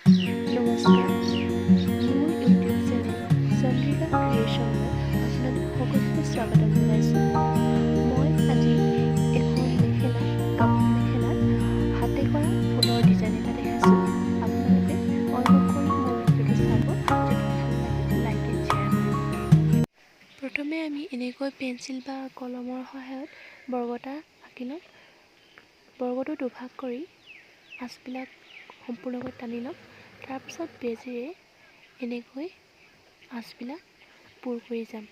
নমস্কাৰ, মোৰ YouTube channel Chandrika ক্ৰিয়েশ্যনলৈ আপোনালোক সকলোকে স্বাগতম জনাইছোঁ। মই আজি এখন মেখেলাত হাতে কৰা ফুলৰ ডিজাইন এটা দেখাইছোঁ। আপোনালোকে অনুগ্ৰহ কৰি মোৰ ভিডিঅ'টো চাব, যদি ভাল লাগে লাইক এণ্ড শ্বেয়াৰ কৰিব। প্ৰথমে আমি এনেকৈ পেঞ্চিল বা কলমৰ সহায়ত বৰ্গ এটা আঁকি ল'ম। বৰ্গটো দুভাগ কৰি আঁচবিলাক সম্পূৰ্ণকৈ টানি ল'ম। তাৰপিছত বেজীৰে এনেকৈ আঁচবিলাক পুৰ কৰি যাম।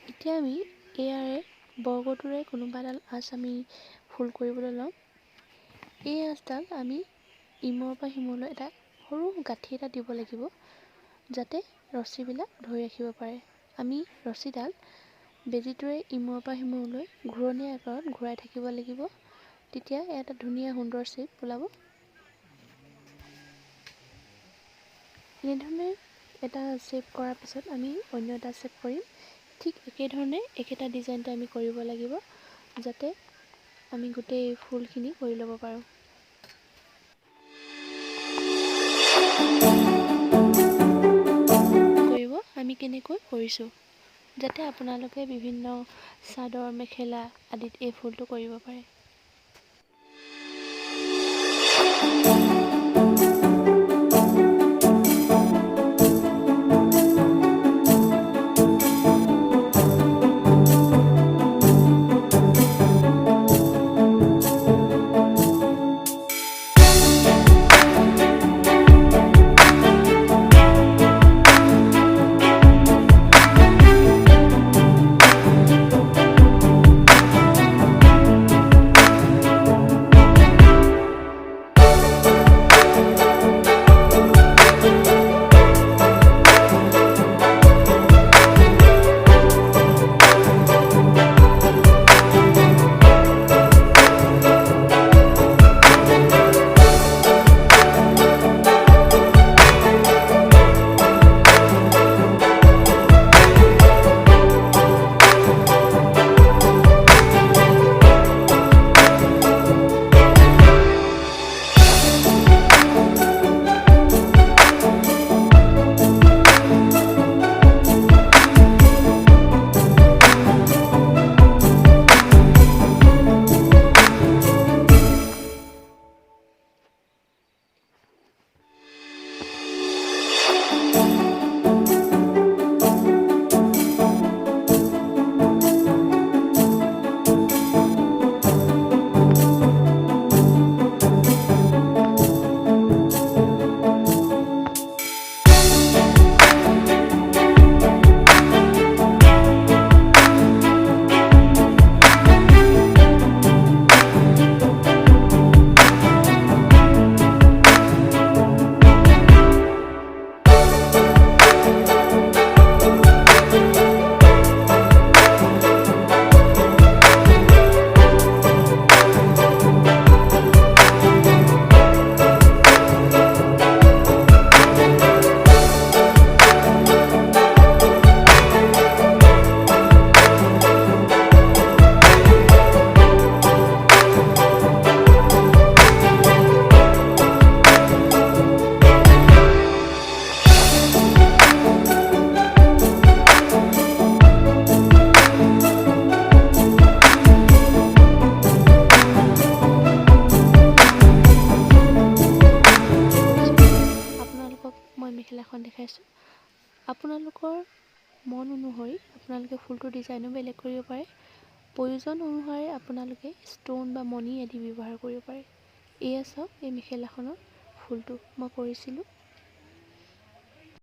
এতিয়া আমি ইয়াৰে বৰ্গটোৰে কোনোবা এডাল আঁচ আমি ফুল কৰিবলৈ ল'ম। এই আঁচডাল আমি ইমূৰৰ পৰা সিমূৰলৈ এটা সৰু গাঁঠি এটা দিব লাগিব, যাতে ৰছীবিলাক ধৰি ৰাখিব পাৰে। আমি ৰছীডাল বেজীটোৰে ইমূৰৰ পৰা সিমূৰলৈ ঘূৰণীয়া আকাৰত ঘূৰাই থাকিব লাগিব, তেতিয়া এটা ধুনীয়া সুন্দৰ শ্বেপ ওলাব। এনেধৰণে এটা শ্বেপ কৰাৰ পিছত আমি অন্য এটা শ্বেপ কৰিম। ঠিক একেধৰণে একেটা ডিজাইনটো আমি কৰিব লাগিব, যাতে আমি গোটেই ফুলখিনি কৰি ল'ব পাৰোঁ। আমি কেনেকৈ কৰিছোঁ, যাতে আপোনালোকে বিভিন্ন চাদৰ মেখেলা আদিত এই ফুলটো কৰিব পাৰে। মই মেখেলাখন দেখাইছোঁ। আপোনালোকৰ মন অনুসৰি আপোনালোকে ফুলটোৰ ডিজাইনো বেলেগ কৰিব পাৰে। প্ৰয়োজন অনুসাৰে আপোনালোকে ষ্ট'ন বা মণি আদি ব্যৱহাৰ কৰিব পাৰে। এয়া চাওক, এই মেখেলাখনৰ ফুলটো মই কৰিছিলোঁ।